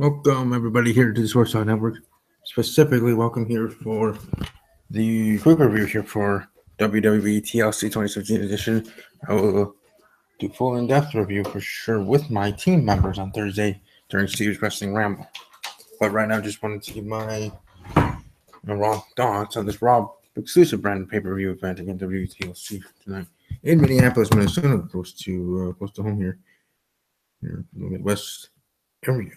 Welcome, everybody, here to the Sports Talk Network. Specifically, welcome here for the quick review here for WWE TLC 2017 edition. I will do full in-depth review for sure with my team members on Thursday during Steve's Wrestling Ramble. But right now, just wanted to give my raw thoughts on this Raw exclusive brand pay-per-view event against WTLC tonight in Minneapolis, Minnesota, close to home here in the Midwest area.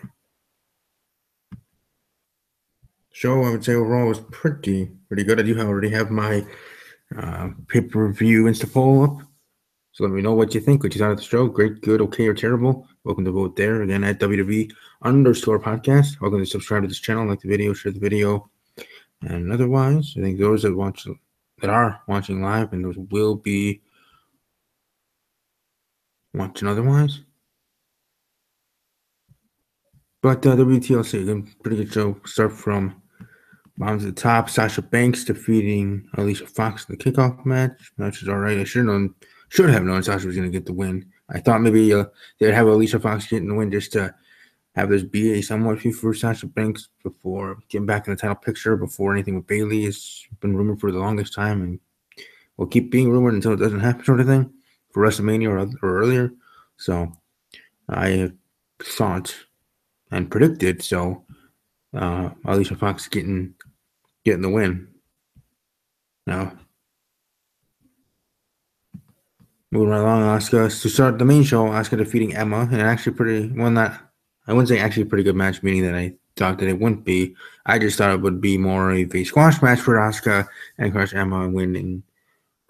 Show, I would say overall was pretty good. I do already have my pay-per-view Insta poll up, so let me know what you think. What you thought of the show? Great, good, okay, or terrible? Welcome to vote there again at WWE_podcast. Welcome to subscribe to this channel, like the video, share the video, and otherwise, I think those that are watching live and those will be watching otherwise. But WTLC, again, pretty good show. Start from bottom to the top. Sasha Banks defeating Alicia Fox in the kickoff match. Match is all right. I should have known Sasha was going to get the win. I thought maybe they'd have Alicia Fox getting the win just to have this be a somewhat feud for Sasha Banks before getting back in the title picture, before anything with Bayley has been rumored for the longest time and will keep being rumored until it doesn't happen, sort of thing, for WrestleMania or earlier. So I thought and predicted Alicia Fox getting the win. Now, moving right along, Asuka to start the main show. Asuka defeating Emma, and actually I wouldn't say actually a pretty good match, meaning that I thought that it wouldn't be. I just thought it would be more of a squash match for Asuka and crush Emma and win in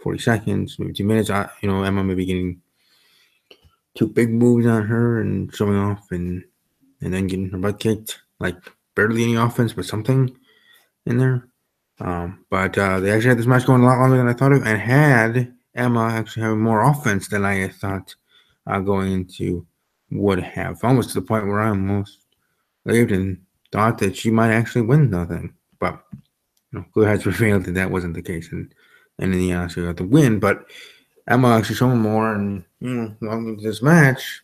40 seconds, maybe 2 minutes. Emma maybe getting 2 big moves on her and showing off, and then getting her butt kicked, like barely any offense, but something in there. But they actually had this match going a lot longer than I thought of, and had Emma actually having more offense than I thought going into would have, almost to the point where I almost believed and thought that she might actually win the thing. But clear has revealed that wasn't the case, and in the end, she got the win. But Emma actually showing more, and along with this match,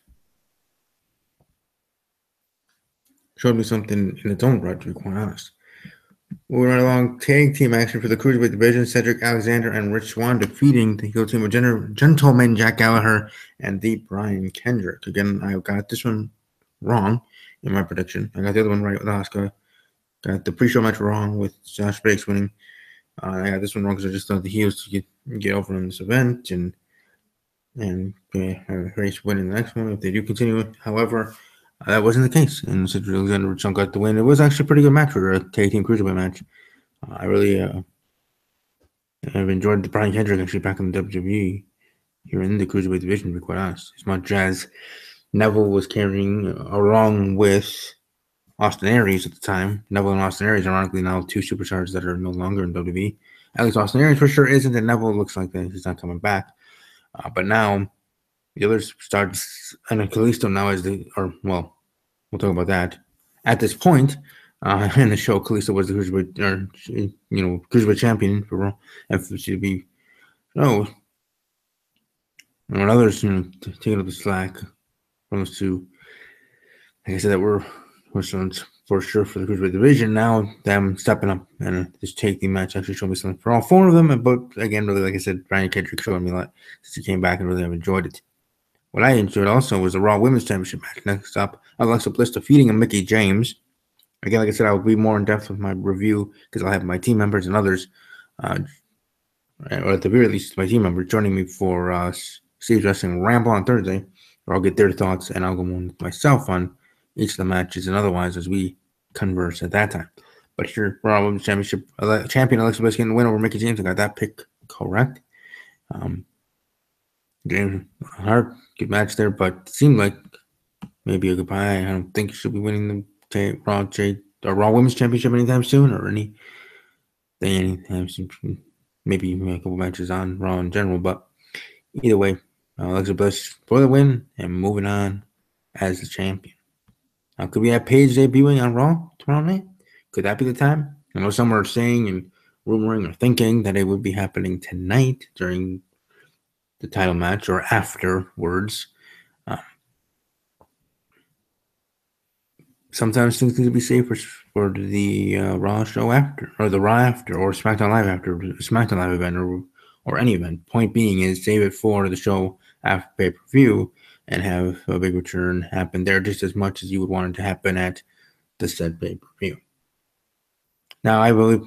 showed me something in its own right, to be quite honest. Moving right along, tag team action for the Cruiserweight division. Cedric Alexander and Rich Swann defeating the heel team of Gentleman Jack Gallagher and the Brian Kendrick. Again, I got this one wrong in my prediction. I got the other one right with Asuka. Got the pre-show match wrong with Josh Banks winning. I got this one wrong because I just thought the heels to get over in this event and have Race win in the next one if they do continue. However, that wasn't the case, and Cedric Alexander and Rich Swann got the win. It was actually a pretty good match for a tag team cruiserweight match. I really have enjoyed the Brian Kendrick actually back in the WWE here in the cruiserweight division, to be quite honest. As much as Neville was carrying along with Austin Aries at the time. Neville and Austin Aries, ironically, now 2 superstars that are no longer in WWE. At least Austin Aries for sure isn't, and Neville looks like that he's not coming back. But now the other stars, and Kalisto now is we'll talk about that. At this point in the show, Kalisto was the cruiserweight champion for Raw, and to be when others taking up the slack from those two. Like I said, that we're for sure for the cruiserweight division. Now them stepping up and this tag team match actually showed me something for all 4 of them. But again, really, like I said, Brian Kendrick showed me a lot since he came back, and really have enjoyed it. What I enjoyed also was the Raw Women's Championship match. Next up, Alexa Bliss defeating Mickie James. Again, like I said, I'll be more in depth with my review because I'll have my team members and others, or at the very least, my team members joining me for Steve's Wrestling Ramble on Thursday, where I'll get their thoughts and I'll go on with myself on each of the matches and otherwise as we converse at that time. But here, Raw Women's Championship champion Alexa Bliss getting the win over Mickie James. I got that pick correct. James Hart, good match there, but it seemed like maybe a goodbye. I don't think she'll be winning the Raw Women's Championship anytime soon, or anytime soon. Maybe a couple matches on Raw in general, but either way, Alexa Bliss for the win and moving on as the champion. Now, could we have Paige debuting on Raw tomorrow night? Could that be the time? I know some are saying and rumoring or thinking that it would be happening tonight during the title match or afterwards. sometimes things need to be saved for the Raw show after, or the Raw after, or SmackDown Live after, SmackDown Live event, or any event. Point being is save it for the show after pay per view and have a big return happen there just as much as you would want it to happen at the said pay per view. Now, I believe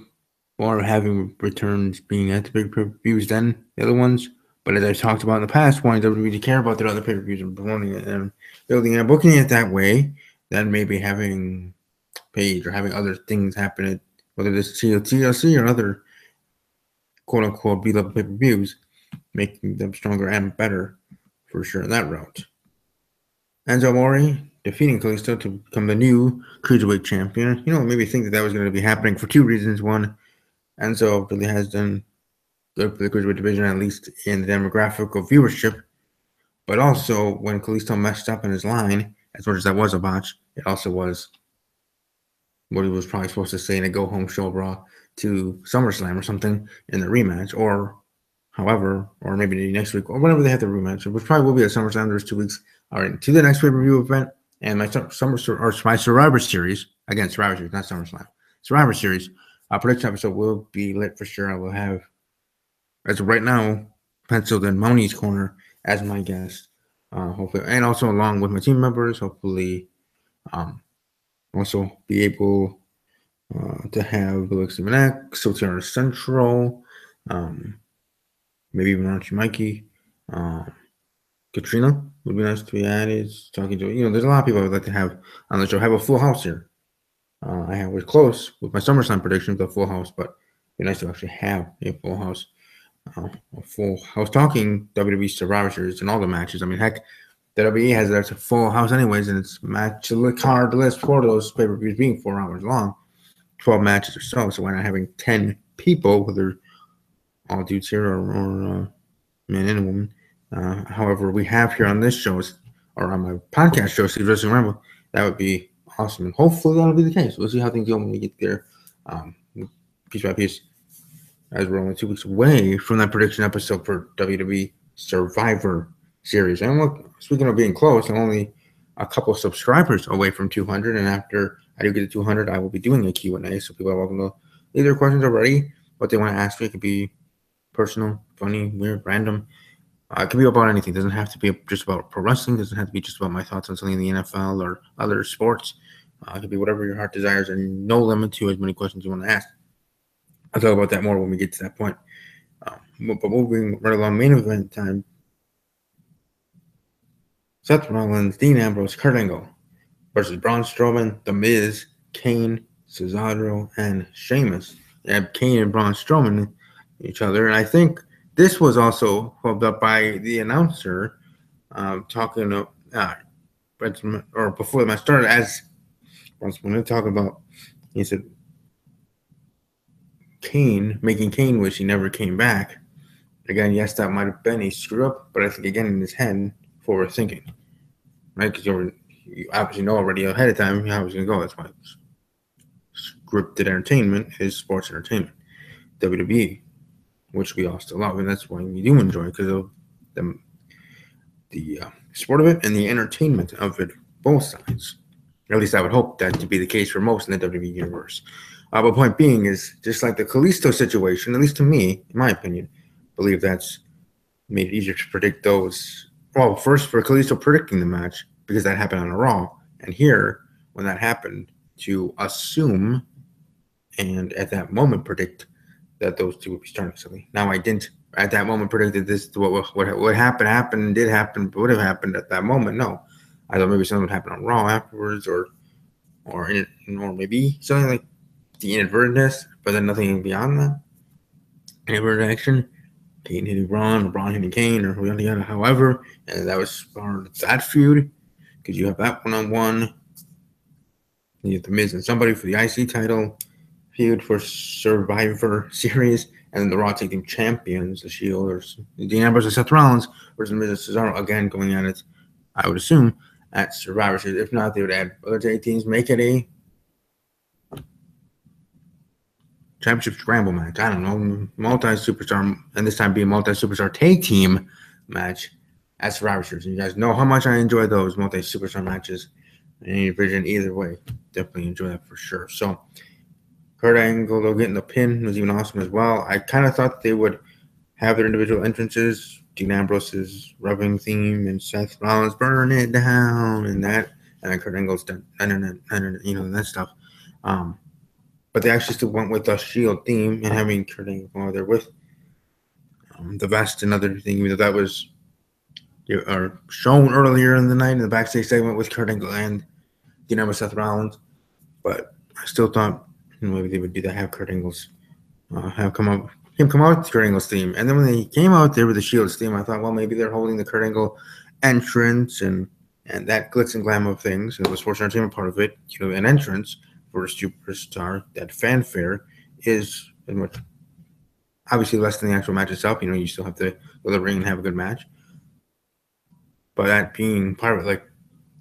more having returns being at the big pay per views than the other ones. But as I've talked about in the past, wanting WWE to care about their other pay per views and promoting it and building and booking it that way, then maybe having page or having other things happen, whether it's TLC or other quote unquote beat up pay per views, making them stronger and better for sure in that route. Enzo Amore defeating Kalisto to become the new Cruiserweight champion. Maybe think that was going to be happening for two reasons. One, Enzo really has done good for the Cruiserweight division, at least in the demographic of viewership. But also, when Kalisto messed up in his line, as much as that was a botch, it also was what he was probably supposed to say in a go-home show Raw to SummerSlam or something in the rematch, or maybe next week, or whenever they have the rematch, which probably will be at SummerSlam. There's 2 weeks. All right, to the next pay-per-view event, and my Survivor Series, again, Survivor Series, not SummerSlam, Survivor Series, prediction episode will be lit for sure. I will have, as of right now, penciled in Moni's Corner as my guest, hopefully, and also along with my team members, hopefully, also be able to have Alexi Manek, Sotiara Central, maybe even Archie Mikey, Katrina would be nice to be added. Talking to, there's a lot of people I would like to have on the show. Have a full house here. We're close with my SummerSlam prediction with a full house, but it'd be nice to actually have a full house. Talking WWE Survivor Series and all the matches. I mean, heck, the WWE has a full house anyways, and it's match card list for those pay-per-views being 4 hours long, 12 matches or so. So why not having 10 people, whether all dudes here or man and woman. However, we have here on this show, or on my podcast show, Steve Wrestling Ramble, that would be awesome. And hopefully that'll be the case. We'll see how things go when we get there, piece by piece, as we're only 2 weeks away from that prediction episode for WWE Survivor Series. And look, speaking of being close, I'm only a couple subscribers away from 200. And after I do get to 200, I will be doing a Q&A. So people are welcome to leave their questions already. What they want to ask me, it could be personal, funny, weird, random. It could be about anything. It doesn't have to be just about pro wrestling. It doesn't have to be just about my thoughts on something in the NFL or other sports. It could be whatever your heart desires, and no limit to as many questions you want to ask. I'll talk about that more when we get to that point. But moving right along, main event time. Seth Rollins, Dean Ambrose, Kurt Angle versus Braun Strowman, The Miz, Kane, Cesaro, and Sheamus. You have Kane and Braun Strowman each other, and I think this was also held up by the announcer talking to or before the match started, as when they talking about, he said Kane, making Kane wish he never came back. Again, yes, that might have been a screw up, but I think again in his head, forward thinking, right? Because you obviously know already ahead of time how it's going to go. That's why scripted entertainment is sports entertainment. WWE, which we all still love, and that's why we do enjoy, because of the sport of it and the entertainment of it, both sides. At least I would hope that to be the case for most in the WWE universe. But point being is, just like the Kalisto situation, at least to me, in my opinion, I believe that's made it easier to predict those. Well, first for Kalisto predicting the match, because that happened on a Raw, and here, when that happened, to assume and at that moment predict that those two would be starting something. Now, I didn't at that moment predict that this what happened, did happen, but would have happened at that moment. No, I thought maybe something would happen on Raw afterwards, or maybe something like the inadvertentness, but then nothing beyond that. Inadvertent action, Kane hitting Braun, or Braun hitting Kane, or yada, however, and that was part of that feud, because you have that one-on-one. You have the Miz and somebody for the IC title, feud for Survivor Series, and then the Raw Tag Team Champions, the Shield, or Dean Ambrose and Seth Rollins versus Miz and Cesaro, again going at it, I would assume, at Survivor Series. If not, they would add other tag teams, make it a championship scramble match. I don't know, multi-superstar, and this time being multi-superstar tag team match at Survivor Series. And you guys know how much I enjoy those multi-superstar matches. any division either way. Definitely enjoy that for sure. So Kurt Angle, though, getting the pin was even awesome as well. I kind of thought they would have their individual entrances. Dean Ambrose's rubbing theme and Seth Rollins burn it down and that, and then Kurt Angle's done, that stuff. But they actually still went with the Shield theme and having Kurt Angle there with the vest and other thing, even though that was shown earlier in the night in the backstage segment with Kurt Angle and Seth Rollins. But I still thought maybe they would do that, have Kurt Angle's come out with Kurt Angle's theme. And then when they came out there with the Shield's theme, I thought, well, maybe they're holding the Kurt Angle entrance and that glitz and glam of things, and the sports entertainment part of it, an entrance for a superstar, that fanfare is much obviously less than the actual match itself. You still have to go to the ring and have a good match. But that being part of it, like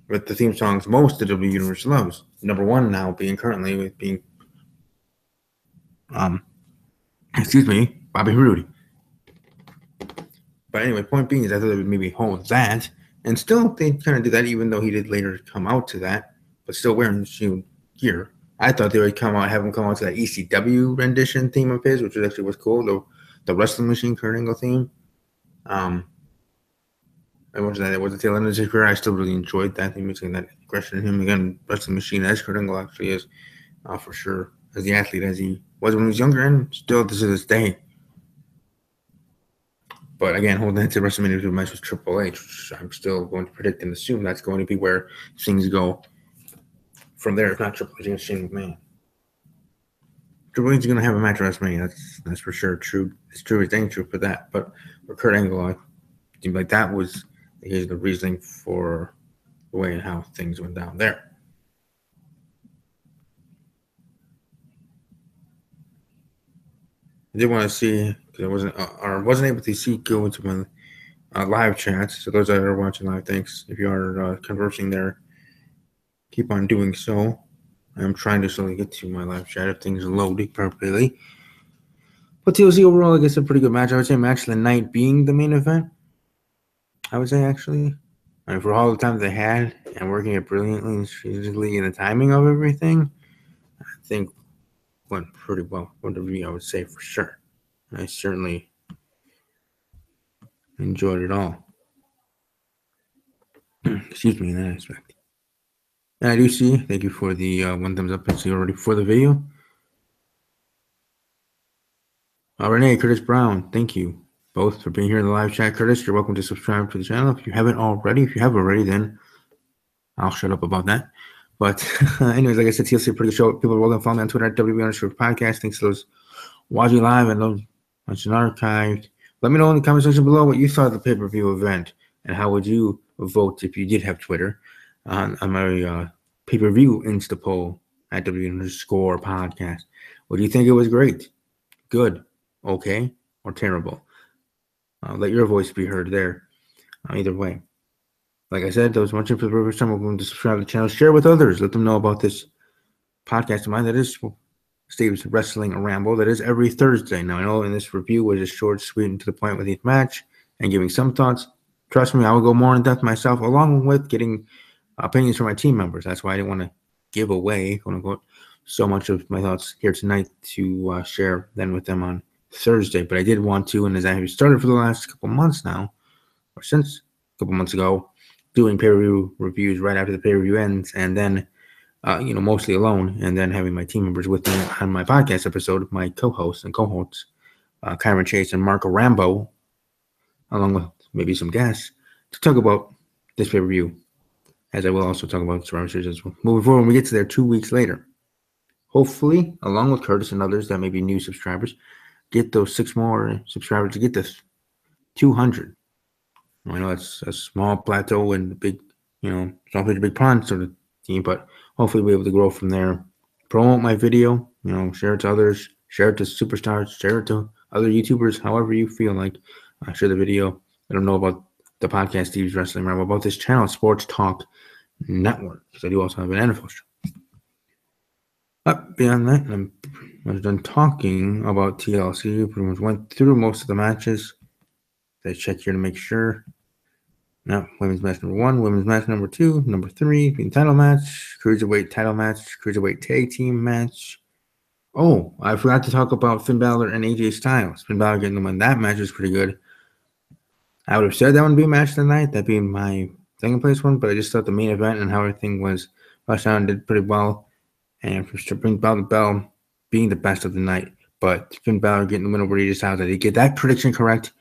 with the theme songs most the WWE Universe loves, number one now being currently with being Bobby Roode. But anyway, point being is I thought they would maybe hold that, and still they kind of did that, even though he did later come out to that, but still wearing the Shield gear. I thought they would have him come out to that ECW rendition theme of his, which actually was cool, the Wrestling Machine Kurt Angle theme. And once that it was the tail end of his career, I still really enjoyed that theme, and that aggression in him again, Wrestling Machine as Kurt Angle actually is, for sure, as the athlete as he was when he was younger, and still to this day. But again, holding that to WrestleMania match with Triple H, which I'm still going to predict and assume that's going to be where things go from there. If not Triple H against Shane McMahon, Triple H is going to have a match at WrestleMania. That's for sure. True. It's true. It's dang true for that. But for Kurt Angle, I seemed like that was the reasoning for the way and how things went down there. I did want to see, because I wasn't able to go into my live chats. So those that are watching live, thanks. If you are conversing there, keep on doing so. I'm trying to slowly get to my live chat if things load properly. But TLC overall, I guess a pretty good match. I would say match of the night being the main event. I would say actually, for all the time they had and working it brilliantly and strategically in the timing of everything, I think went pretty well. WWE, I would say for sure. I certainly enjoyed it all. Excuse me in that aspect. And I do see, thank you for the 1 thumbs up. I see already for the video. Renee, Curtis Brown, thank you both for being here in the live chat. Curtis, you're welcome to subscribe to the channel if you haven't already. If you have already, then I'll shut up about that. But anyways, like I said, TLC, pretty good show. People are welcome to follow me on Twitter at WB_podcast. Thanks to those watching live and those watching archived. Let me know in the comment section below what you thought of the pay-per-view event and how would you vote if you did have Twitter on my pay-per-view Insta poll at W_podcast. What do you think? It was great, good, okay, or terrible? Let your voice be heard there. Either way. Like I said, those watching for the first time, welcome to subscribe to the channel. Share with others. Let them know about this podcast of mine that is Steve's Wrestling Ramble. That is every Thursday. Now, I know in this review was just short, sweet, and to the point with each match and giving some thoughts. Trust me, I will go more in depth myself, along with getting opinions from my team members. That's why I didn't want to give away, quote unquote, so much of my thoughts here tonight to share then with them on Thursday. But I did want to, and as I have started for the last couple months now, or since a couple months ago, doing pay-per-view reviews right after the pay-per-view ends, and then mostly alone, and then having my team members with me on my podcast episode, my co-hosts and co-hosts, Kyron Chase and Marco Rambo, along with maybe some guests, to talk about this pay-per-view, as I will also talk about Survivor Series as well. Moving forward, when we get to there 2 weeks later, hopefully, along with Curtis and others that may be new subscribers, get those 6 more subscribers to get this 200. I know it's a small plateau and big, it's not a big pond sort of team, but hopefully we'll be able to grow from there. Promote my video, share it to others, share it to superstars, share it to other YouTubers, however you feel like. Share the video. Let them know about the podcast, Steve's Wrestling Ramble, about this channel, Sports Talk Network, because I do also have an NFL show. But beyond that, I was done talking about TLC. Pretty much went through most of the matches. I check here to make sure. Now, women's match number 1, women's match number 2, number 3, being title match, cruiserweight title match, cruiserweight tag team match. Oh, I forgot to talk about Finn Balor and AJ Styles. Finn Balor getting the win. That match was pretty good. I would have said that would be a match of the night, that being my second place one, but I just thought the main event and how everything was rushed down did pretty well. And for Finn Balor being the best of the night, but Finn Balor getting the win over AJ Styles, I did get that prediction correct.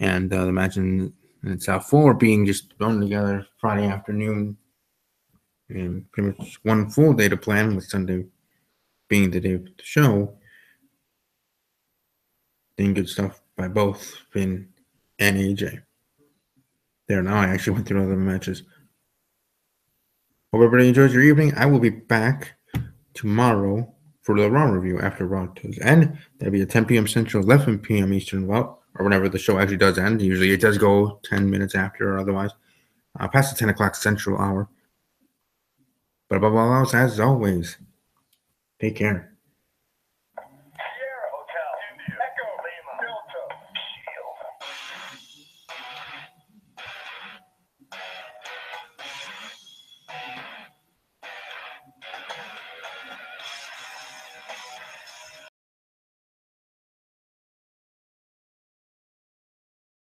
And the match in itself, 4 being just thrown together Friday afternoon, and pretty much one full day to plan, with Sunday being the day of the show. Doing good stuff by both Finn and AJ. There now, I actually went through other matches. Hope everybody enjoys your evening. I will be back tomorrow for the Raw review after Raw does end. That'll be at 10 p.m. Central, 11 p.m. Eastern, or whenever the show actually does end. Usually it does go 10 minutes after or otherwise. Past the 10 o'clock Central hour. But above all else, as always, take care.